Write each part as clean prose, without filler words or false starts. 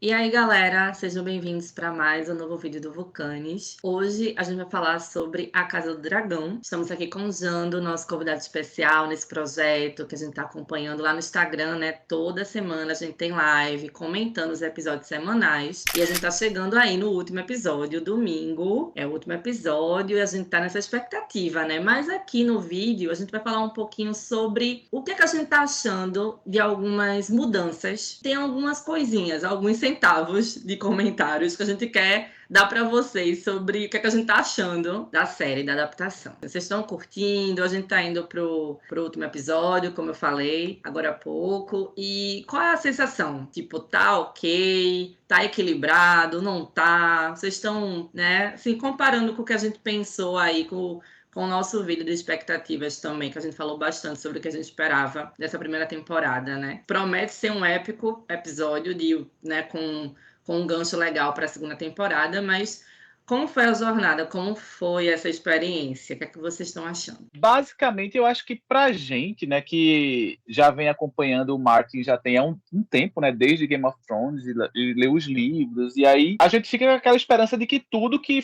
E aí, galera, sejam bem-vindos para mais um novo vídeo do Vulcanes. Hoje a gente vai falar sobre A Casa do Dragão. Estamos aqui com o Jando, nosso convidado especial nesse projeto que a gente está acompanhando lá no Instagram, né? Toda semana a gente tem live comentando os episódios semanais. E a gente tá chegando aí no último episódio, domingo. É o último episódio e a gente tá nessa expectativa, né? Mas aqui no vídeo a gente vai falar um pouquinho sobre o que a gente tá achando de algumas mudanças. Tem algumas coisinhas, alguns centavos de comentários que a gente quer dar para vocês sobre o que a gente tá achando da série, da adaptação. Vocês estão curtindo? A gente tá indo pro último episódio, como eu falei agora há pouco. E qual é a sensação? Tipo, tá ok? Tá equilibrado? Não tá? Vocês estão, né, assim, comparando com o que a gente pensou aí com o nosso vídeo de expectativas também, que a gente falou bastante sobre o que a gente esperava dessa primeira temporada, né? Promete ser um épico episódio né, com um gancho legal para a segunda temporada, mas como foi a jornada? Como foi essa experiência? O que é que vocês estão achando? Basicamente, eu acho que pra gente, né, que já vem acompanhando o Martin já tem há um tempo, né, desde Game of Thrones, e leu os livros, e aí a gente fica com aquela esperança de que tudo que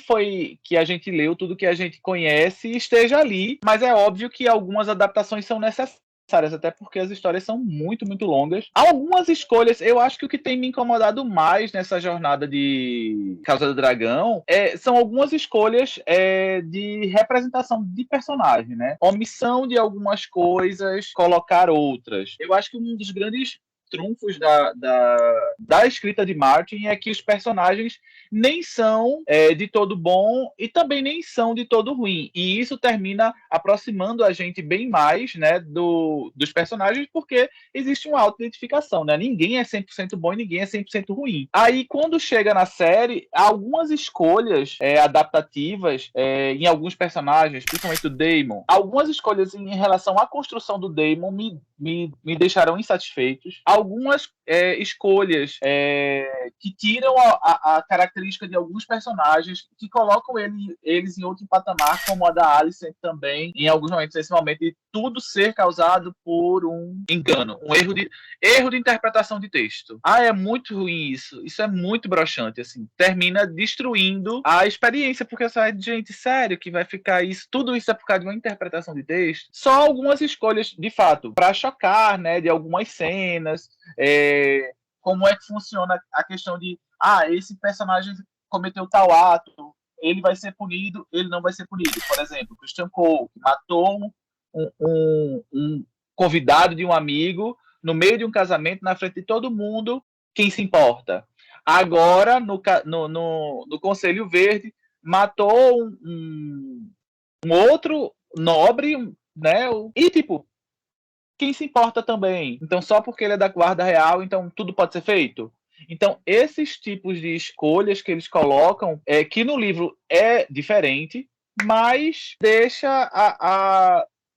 a gente leu, tudo que a gente conhece esteja ali, mas é óbvio que algumas adaptações são necessárias, até porque as histórias são muito, muito longas. Algumas escolhas, eu acho que o que tem me incomodado mais nessa jornada de Casa do Dragão são algumas escolhas de representação de personagem, né? Omissão de algumas coisas, colocar outras. Eu acho que um dos grandes trunfos da escrita de Martin é que os personagens nem são de todo bom e também nem são de todo ruim. E isso termina aproximando a gente bem mais, né, dos personagens, porque existe uma auto-identificação, né? Ninguém é 100% bom e ninguém é 100% ruim. Aí, quando chega na série, algumas escolhas adaptativas em alguns personagens, principalmente o Daemon, algumas escolhas em relação à construção do Daemon me deixaram insatisfeitos. Algumas escolhas que tiram a característica de alguns personagens, que colocam eles em outro patamar, como a da Alicent também, em alguns momentos, nesse momento de tudo ser causado por um engano, um erro de interpretação de texto. É muito ruim isso. Isso é muito broxante, assim. Termina destruindo a experiência, porque você vai, gente, sério que vai ficar isso? Tudo isso é por causa de uma interpretação de texto? Só algumas escolhas, de fato, para chocar, né, de algumas cenas, como é que funciona a questão de esse personagem cometeu tal ato, ele vai ser punido, ele não vai ser punido. Por exemplo, Christian Cole, que matou um convidado de um amigo no meio de um casamento, na frente de todo mundo, quem se importa? Agora, no Conselho Verde, matou um outro nobre, né? E, tipo, quem se importa também? Então, só porque ele é da Guarda Real, então tudo pode ser feito? Então, esses tipos de escolhas que eles colocam, que no livro é diferente, mas deixa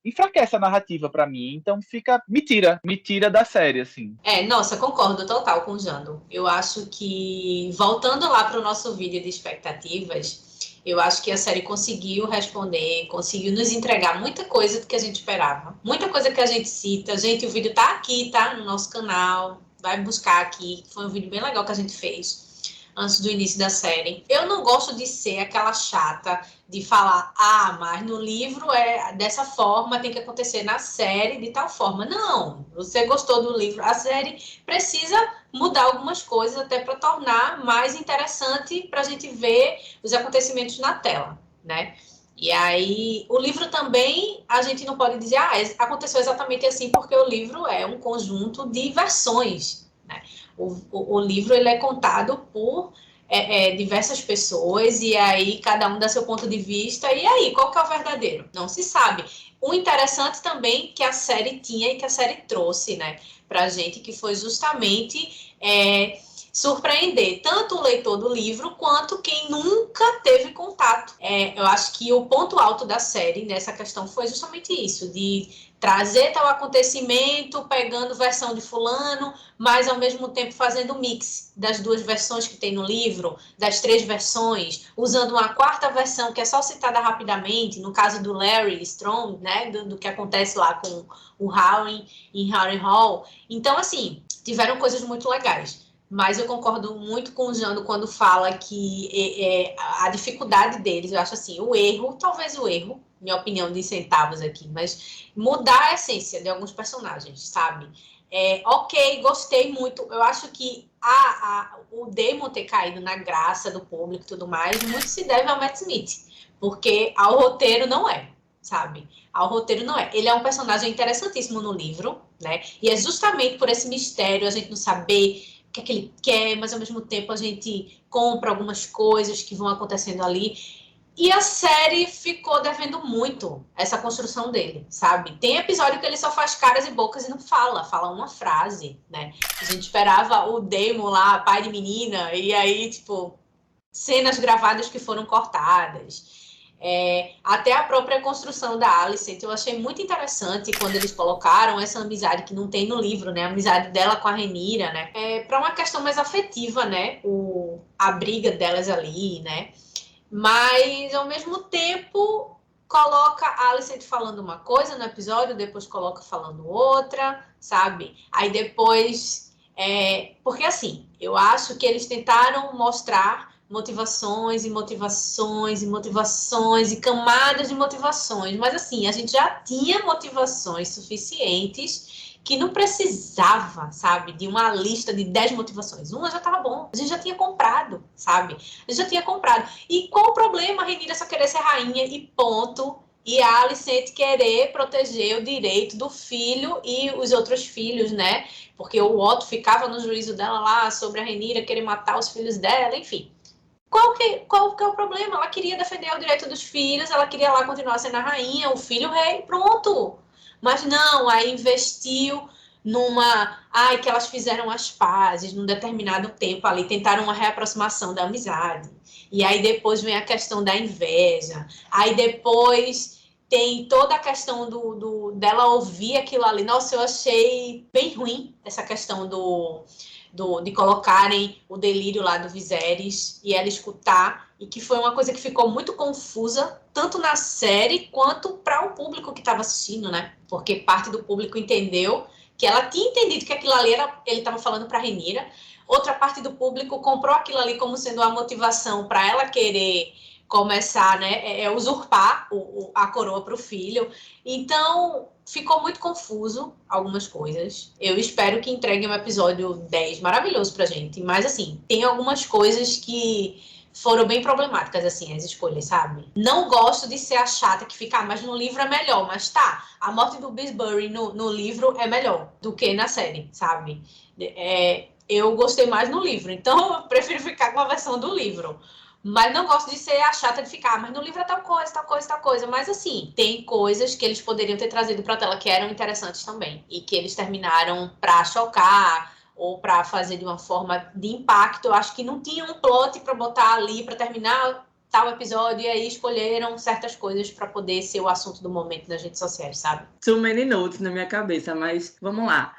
enfraquece a narrativa pra mim, então me tira da série, assim. Nossa, concordo total com o Jando. Eu acho que, voltando lá para o nosso vídeo de expectativas, eu acho que a série conseguiu responder, conseguiu nos entregar muita coisa do que a gente esperava. Muita coisa que a gente cita. Gente, o vídeo tá aqui, tá? No nosso canal. Vai buscar aqui. Foi um vídeo bem legal que a gente fez antes do início da série. Eu não gosto de ser aquela chata de falar, mas no livro é dessa forma, tem que acontecer na série de tal forma. Não, você gostou do livro, a série precisa mudar algumas coisas até para tornar mais interessante para a gente ver os acontecimentos na tela, né? E aí, o livro também, a gente não pode dizer, aconteceu exatamente assim, porque o livro é um conjunto de versões, né? O livro ele é contado por diversas pessoas, e aí cada um dá seu ponto de vista, e aí, qual que é o verdadeiro? Não se sabe. O interessante também que a série tinha e que a série trouxe, né, pra gente, que foi justamente surpreender tanto o leitor do livro quanto quem nunca teve contato. Eu acho que o ponto alto da série nessa questão foi justamente isso, de trazer tal acontecimento, pegando versão de fulano, mas ao mesmo tempo fazendo mix das duas versões que tem no livro, das 3 versões, usando uma 4ª versão que é só citada rapidamente, no caso do Larry Strong, né, do que acontece lá com o Harry em Harrenhal. Então, assim, tiveram coisas muito legais. Mas eu concordo muito com o Jando quando fala que a dificuldade deles, eu acho assim, talvez o erro, minha opinião de centavos aqui, mas mudar a essência de alguns personagens, sabe? Ok, gostei muito. Eu acho que o Damon ter caído na graça do público e tudo mais, muito se deve ao Matt Smith, porque ao roteiro não é, sabe? Ao roteiro não é. Ele é um personagem interessantíssimo no livro, né? E é justamente por esse mistério, a gente não saber o que é que ele quer, mas ao mesmo tempo a gente compra algumas coisas que vão acontecendo ali. E a série ficou devendo muito essa construção dele, sabe? Tem episódio que ele só faz caras e bocas e não fala uma frase, né? A gente esperava o Damon lá, pai de menina, e aí, tipo, cenas gravadas que foram cortadas. Até a própria construção da Alicent, eu achei muito interessante quando eles colocaram essa amizade que não tem no livro, né? A amizade dela com a Rhaenyra, né? Para uma questão mais afetiva, né? A briga delas ali, né? Mas, ao mesmo tempo, coloca a Alicent falando uma coisa no episódio, depois coloca falando outra, sabe? Aí depois... Porque, assim, eu acho que eles tentaram mostrar motivações e motivações e motivações e camadas de motivações. Mas, assim, a gente já tinha motivações suficientes que não precisava, sabe, de uma lista de 10 motivações. Uma já estava bom. A gente já tinha comprado, sabe? A gente já tinha comprado. E qual o problema? A Rhaenyra só querer ser rainha e ponto. E a Alicent querer proteger o direito do filho e os outros filhos, né? Porque o Otto ficava no juízo dela lá sobre a Rhaenyra querer matar os filhos dela, enfim. Qual que é o problema? Ela queria defender o direito dos filhos, ela queria lá continuar sendo a rainha, o filho o rei, pronto. Mas não, aí investiu que elas fizeram as pazes num determinado tempo ali, tentaram uma reaproximação da amizade. E aí depois vem a questão da inveja. Aí depois tem toda a questão dela ouvir aquilo ali. Nossa, eu achei bem ruim essa questão de colocarem o delírio lá do Viserys e ela escutar, e que foi uma coisa que ficou muito confusa, tanto na série quanto para o público que estava assistindo, né? Porque parte do público entendeu que ela tinha entendido que aquilo ali ele estava falando para a Rhaenyra, outra parte do público comprou aquilo ali como sendo a motivação para ela querer começar, né, usurpar a coroa para o filho. Então, ficou muito confuso algumas coisas. Eu espero que entreguem um episódio 10 maravilhoso pra gente. Mas, assim, tem algumas coisas que foram bem problemáticas, assim, as escolhas, sabe? Não gosto de ser a chata que fica, mas no livro é melhor. Mas tá, a morte do Bisbury no livro é melhor do que na série, sabe? Eu gostei mais no livro, então eu prefiro ficar com a versão do livro. Mas não gosto de ser a chata de ficar, mas no livro é tal coisa, tal coisa, tal coisa. Mas, assim, tem coisas que eles poderiam ter trazido pra tela que eram interessantes também. E que eles terminaram pra chocar ou pra fazer de uma forma de impacto. Eu acho que não tinha um plot pra botar ali, pra terminar tal episódio. E aí escolheram certas coisas pra poder ser o assunto do momento nas redes sociais, sabe? Too many notes na minha cabeça, mas vamos lá.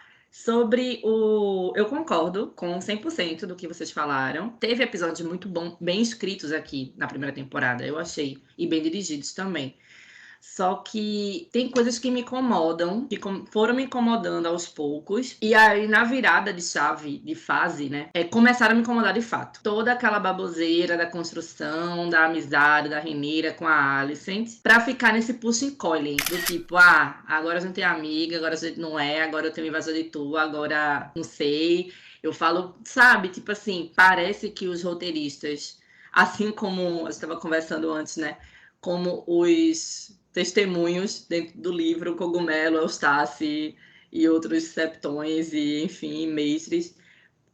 Eu concordo com 100% do que vocês falaram. Teve episódios muito bem escritos aqui na primeira temporada, eu achei. E bem dirigidos também. Só que tem coisas que me incomodam, que foram me incomodando aos poucos. E aí, na virada de chave, de fase, né? Começaram a me incomodar de fato. Toda aquela baboseira da construção, da amizade, da Rhaenyra com a Alicent. Pra ficar nesse puxa e encolhe. Do tipo, agora a gente é amiga, agora a gente não é, agora eu tenho invasor de tu, agora não sei. Eu falo, sabe? Tipo assim, parece que os roteiristas, assim como a gente estava conversando antes, né? Como os testemunhos dentro do livro, Cogumelo, Eustace e outros septões e, enfim, mestres.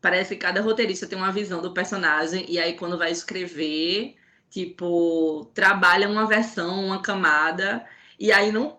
Parece que cada roteirista tem uma visão do personagem e aí quando vai escrever, tipo, trabalha uma versão, uma camada e aí não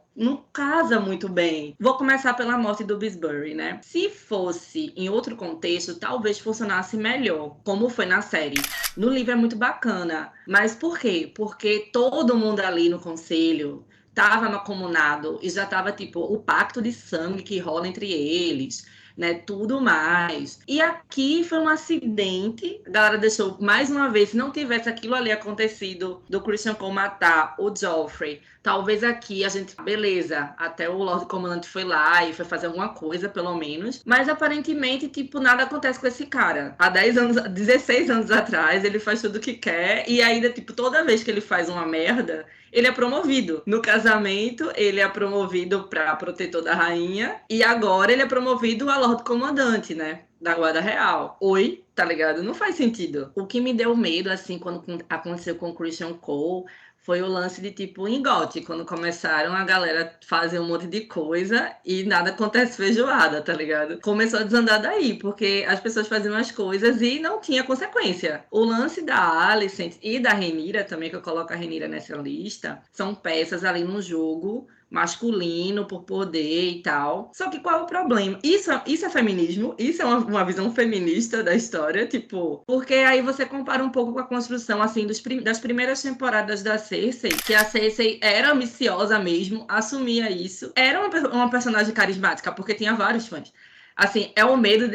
casa muito bem. Vou começar pela morte do Bisbury, né? Se fosse em outro contexto, talvez funcionasse melhor, como foi na série. No livro é muito bacana. Mas por quê? Porque todo mundo ali no conselho estava macomunado e já estava, tipo, o pacto de sangue que rola entre eles. né? Tudo mais. E aqui foi um acidente. A galera deixou, mais uma vez, se não tivesse aquilo ali acontecido, do Christian Cole matar o Joffrey, talvez aqui a gente, beleza, até o Lord Comandante foi lá e foi fazer alguma coisa, pelo menos. Mas aparentemente, tipo, nada acontece com esse cara. Há 16 anos atrás, ele faz tudo o que quer e ainda, tipo, toda vez que ele faz uma merda, ele é promovido. No casamento, ele é promovido para protetor da rainha e agora ele é promovido a Lord Comandante, né? Da Guarda Real. Oi, tá ligado? Não faz sentido. O que me deu medo, assim, quando aconteceu com o Christian Cole, foi o lance de tipo em GOT, quando começaram a galera fazer um monte de coisa e nada acontece feijoada, tá ligado? Começou a desandar daí, porque as pessoas faziam as coisas e não tinha consequência. O lance da Alicent e da Rhaenyra também, que eu coloco a Rhaenyra nessa lista, são peças ali no jogo masculino, por poder e tal. Só que qual é o problema? Isso é feminismo, isso é uma visão feminista da história, tipo, porque aí você compara um pouco com a construção, assim, das primeiras temporadas da Cersei, que a Cersei era ambiciosa mesmo, assumia isso, era uma personagem carismática, porque tinha vários fãs. Assim, é o medo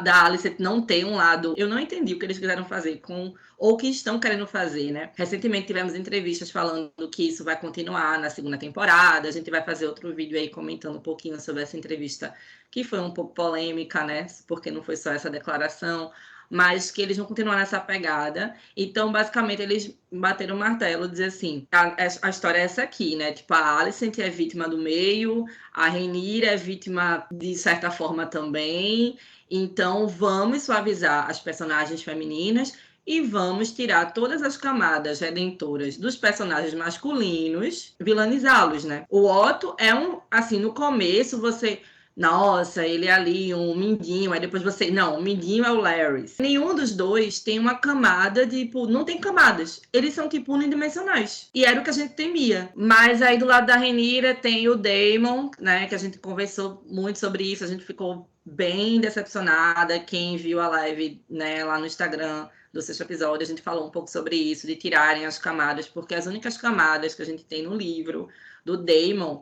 da Alicent não ter um lado. Eu não entendi o que eles quiseram fazer com ou o que estão querendo fazer, né? Recentemente tivemos entrevistas falando que isso vai continuar na segunda temporada. A gente vai fazer outro vídeo aí comentando um pouquinho sobre essa entrevista, que foi um pouco polêmica, né? Porque não foi só essa declaração, mas que eles vão continuar nessa pegada. Então, basicamente, eles bateram o martelo, dizer assim, a história é essa aqui, né? Tipo, a Alicent é vítima do meio, a Rhaenyra é vítima de certa forma também, então vamos suavizar as personagens femininas e vamos tirar todas as camadas redentoras dos personagens masculinos, vilanizá-los, né? O Otto é assim, no começo você... Nossa, ele é ali um mindinho, aí depois você... Não, o mindinho é o Larry. Nenhum dos dois tem uma camada de, tipo... Não tem camadas. Eles são, tipo, unidimensionais. E era o que a gente temia. Mas aí do lado da Rhaenyra tem o Daemon, né? Que a gente conversou muito sobre isso. A gente ficou bem decepcionada. Quem viu a live, né, lá no Instagram do sexto episódio, a gente falou um pouco sobre isso, de tirarem as camadas, porque as únicas camadas que a gente tem no livro do Daemon...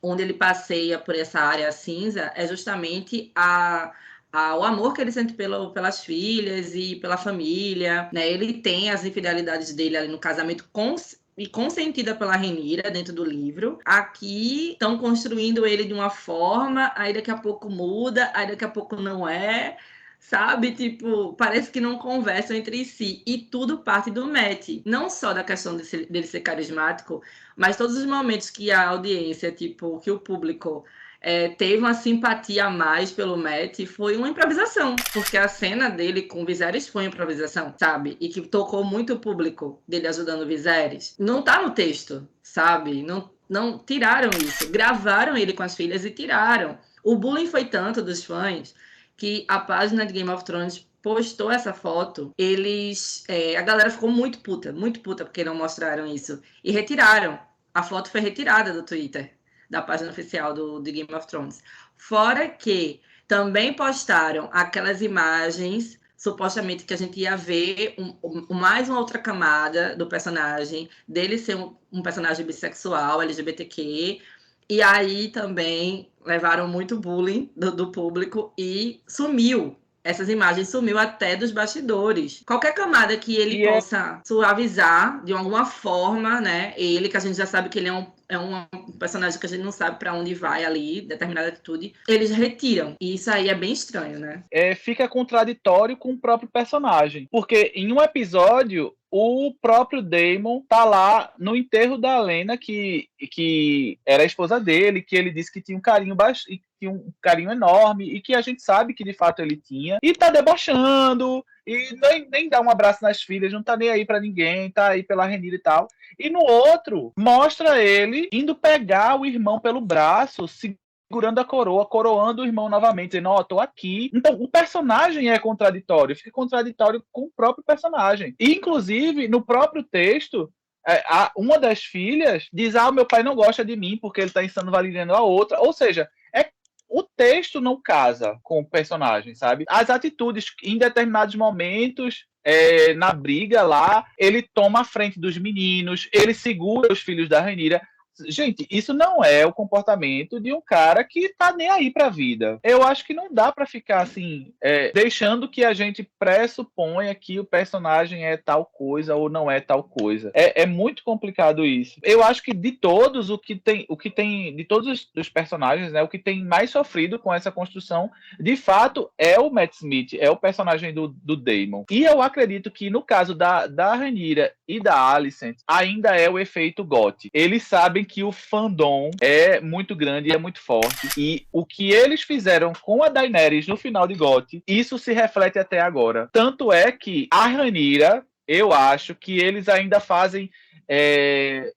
onde ele passeia por essa área cinza, é justamente o amor que ele sente pelas filhas e pela família, né? Ele tem as infidelidades dele ali no casamento e consentida pela Rhaenyra dentro do livro. Aqui estão construindo ele de uma forma, aí daqui a pouco muda, aí daqui a pouco não é, sabe? Tipo, parece que não conversam entre si. E tudo parte do Matt. Não só da questão dele ser carismático, mas todos os momentos que a audiência, tipo, que o público teve uma simpatia a mais pelo Matt, foi uma improvisação. Porque a cena dele com o Viserys foi uma improvisação, sabe? E que tocou muito o público dele ajudando o Viserys. Não tá no texto, sabe? Não tiraram isso. Gravaram ele com as filhas e tiraram. O bullying foi tanto dos fãs que a página de Game of Thrones postou essa foto, a galera ficou muito puta porque não mostraram isso. E retiraram. A foto foi retirada do Twitter, da página oficial de Game of Thrones. Fora que também postaram aquelas imagens, supostamente que a gente ia ver mais uma outra camada do personagem, dele ser um personagem bissexual, LGBTQ, e aí também levaram muito bullying do público e sumiu. Essas imagens sumiu até dos bastidores. Qualquer camada que ele possa suavizar de alguma forma, né? Ele, que a gente já sabe que ele é um personagem que a gente não sabe para onde vai ali, determinada atitude, eles retiram. E isso aí é bem estranho, né? Fica contraditório com o próprio personagem. Porque em um episódio, o próprio Daemon tá lá no enterro da Lena, que era a esposa dele, que ele disse que tinha um carinho tinha um carinho enorme, e que a gente sabe que de fato ele tinha, e tá debochando, e nem dá um abraço nas filhas, não tá nem aí pra ninguém, tá aí pela Rhaenyra e tal. E no outro, mostra ele indo pegar o irmão pelo braço, segurando a coroa, coroando o irmão novamente, dizendo, ó, tô aqui. Então, o personagem é contraditório, fica contraditório com o próprio personagem. E, inclusive, no próprio texto, uma das filhas diz, meu pai não gosta de mim porque ele tá ensinando validando a outra. Ou seja, o texto não casa com o personagem, sabe? As atitudes, em determinados momentos, na briga lá, ele toma a frente dos meninos, ele segura os filhos da Rhaenyra. Gente, isso não é o comportamento de um cara que tá nem aí pra vida. Eu acho que não dá pra ficar assim, deixando que a gente pressuponha que o personagem é tal coisa ou não é tal coisa. É muito complicado isso. Eu acho que de todos, de todos os personagens, né, o que tem mais sofrido com essa construção, de fato, é o Matt Smith, é o personagem do Damon. E eu acredito que no caso da Rhaenyra e da Alicent, ainda é o efeito GOT. Eles sabem que o fandom é muito grande e é muito forte. E o que eles fizeram com a Daenerys no final de GOT, isso se reflete até agora. Tanto é que a Rhaenyra, eu acho que eles ainda fazem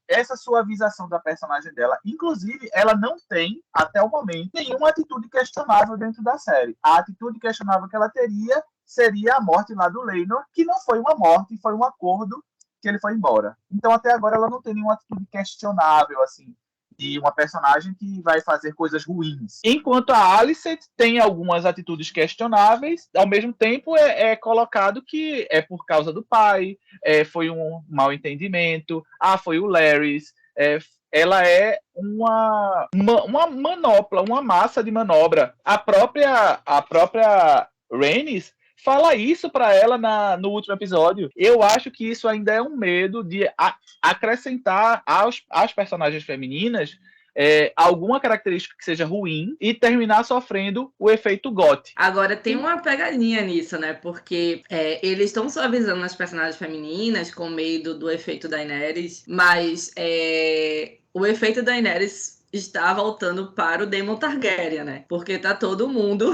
essa suavização da personagem dela. Inclusive, ela não tem, até o momento, nenhuma atitude questionável dentro da série. A atitude questionável que ela teria seria a morte lá do Laenor, que não foi uma morte, foi um acordo que ele foi embora. Então, até agora, ela não tem nenhuma atitude questionável, assim, de uma personagem que vai fazer coisas ruins. Enquanto a Alicent tem algumas atitudes questionáveis, ao mesmo tempo é colocado que é por causa do pai, foi um mal entendimento, foi o Larrys, ela é uma manopla, uma massa de manobra. A própria Rhaenys fala isso para ela no último episódio. Eu acho que isso ainda é um medo de acrescentar às personagens femininas alguma característica que seja ruim e terminar sofrendo o efeito GOT. Agora, tem uma pegadinha nisso, né? Porque eles estão suavizando as personagens femininas com medo do efeito Daenerys, mas o efeito Daenerys está voltando para o Daemon Targaryen, né? Porque tá todo mundo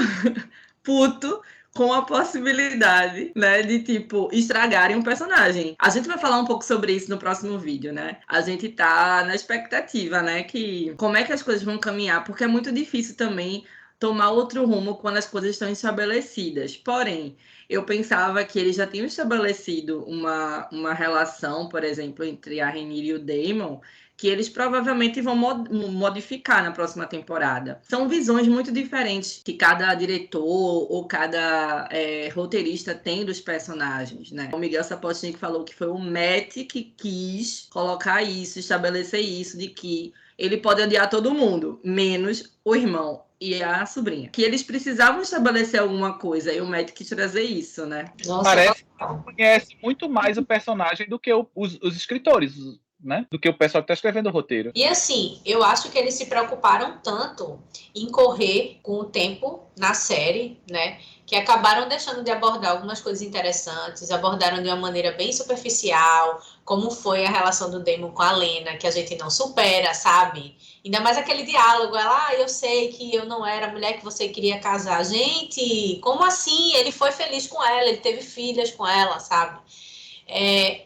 puto com a possibilidade, né, de, tipo, estragarem um personagem. A gente vai falar um pouco sobre isso no próximo vídeo, né? A gente tá na expectativa, né, que como é que as coisas vão caminhar, porque é muito difícil também tomar outro rumo quando as coisas estão estabelecidas. Porém, eu pensava que eles já tinham estabelecido uma relação, por exemplo, entre a Rhaenyra e o Daemon, que eles provavelmente vão modificar na próxima temporada. São visões muito diferentes que cada diretor ou cada roteirista tem dos personagens, né? O Miguel Sapochnik falou que foi o Matt que quis colocar isso, estabelecer isso, de que ele pode odiar todo mundo, menos o irmão e a sobrinha. Que eles precisavam estabelecer alguma coisa e o Matt quis trazer isso, né? Nossa, parece que conhece muito mais o personagem do que os escritores, né? Do que o pessoal que está escrevendo o roteiro. E assim, eu acho que eles se preocuparam tanto em correr com o tempo na série, né? Que acabaram deixando de abordar algumas coisas interessantes, abordaram de uma maneira bem superficial, como foi a relação do Daemon com a Lena, que a gente não supera, sabe? Ainda mais aquele diálogo, ela, eu sei que eu não era a mulher que você queria casar. Gente, como assim? Ele foi feliz com ela, ele teve filhas com ela, sabe?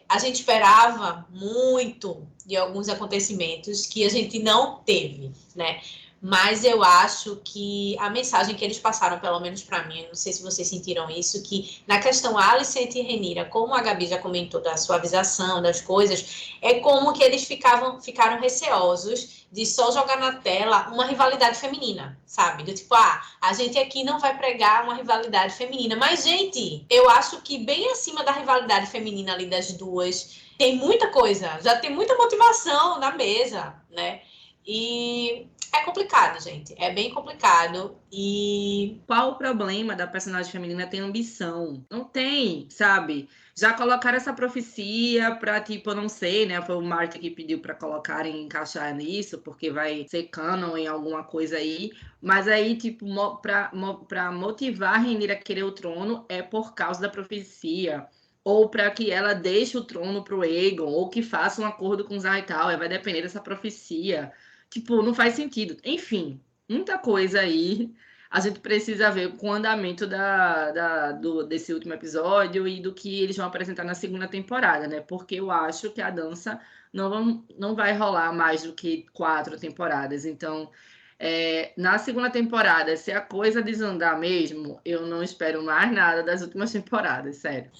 A gente esperava muito de alguns acontecimentos que a gente não teve, né? Mas eu acho que a mensagem que eles passaram, pelo menos para mim, não sei se vocês sentiram isso, que na questão Alicent e Rhaenyra, como a Gabi já comentou da suavização das coisas, é como que eles ficaram receosos de só jogar na tela uma rivalidade feminina, sabe? Do tipo, a gente aqui não vai pregar uma rivalidade feminina. Mas, gente, eu acho que bem acima da rivalidade feminina ali das duas, tem muita coisa, já tem muita motivação na mesa, né? E é complicado, gente. É bem complicado. E qual o problema da personagem feminina ter ambição? Não tem, sabe? Já colocaram essa profecia pra, tipo, eu não sei, né? Foi o Mark que pediu pra colocarem, encaixar nisso, porque vai ser canon em alguma coisa aí. Mas aí, tipo, pra motivar a Rhaenyra a querer o trono é por causa da profecia. Ou para que ela deixe o trono pro Aegon, ou que faça um acordo com os Hightower, vai depender dessa profecia. Tipo, não faz sentido. Enfim, muita coisa aí. A gente precisa ver com o andamento desse último episódio e do que eles vão apresentar na segunda temporada, né? Porque eu acho que a dança não vai rolar mais do que 4 temporadas. Então, na segunda temporada, se a coisa desandar mesmo, eu não espero mais nada das últimas temporadas, sério.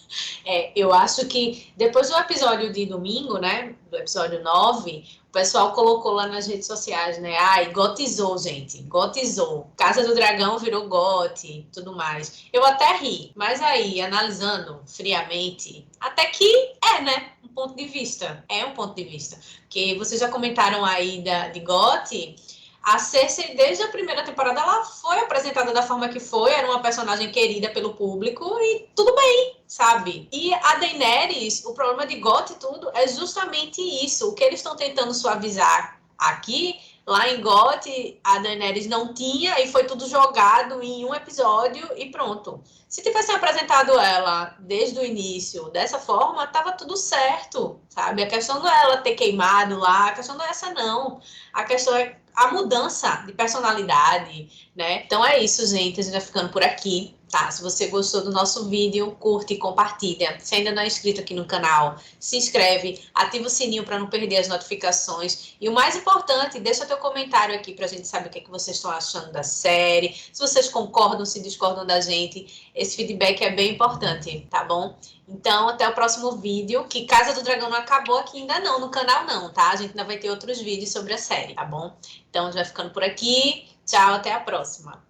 eu acho que depois do episódio de domingo, né? Do episódio 9, O pessoal colocou lá nas redes sociais, né? Ai, gotizou, gente. Gotizou. Casa do Dragão virou gote, tudo mais. Eu até ri, mas aí, analisando friamente, até que né? Um ponto de vista. É um ponto de vista. Porque vocês já comentaram aí de gote. A Cersei, desde a primeira temporada, ela foi apresentada da forma que foi, era uma personagem querida pelo público e tudo bem, sabe? E a Daenerys, o problema de GOT e tudo é justamente isso. O que eles estão tentando suavizar aqui, lá em GOT, a Daenerys não tinha e foi tudo jogado em um episódio e pronto. Se tivessem apresentado ela desde o início dessa forma, tava tudo certo, sabe? A questão não é ela ter queimado lá, a questão não é essa, não. A questão é a mudança de personalidade, né? Então é isso, gente. A gente vai ficando por aqui, tá? Se você gostou do nosso vídeo, curte e compartilha. Se ainda não é inscrito aqui no canal, se inscreve, ativa o sininho para não perder as notificações. E o mais importante, deixa teu comentário aqui pra gente saber o que é que vocês estão achando da série. Se vocês concordam, se discordam da gente. Esse feedback é bem importante, tá bom? Então, até o próximo vídeo, que Casa do Dragão não acabou aqui ainda não, no canal não, tá? A gente ainda vai ter outros vídeos sobre a série, tá bom? Então, já vai ficando por aqui. Tchau, até a próxima.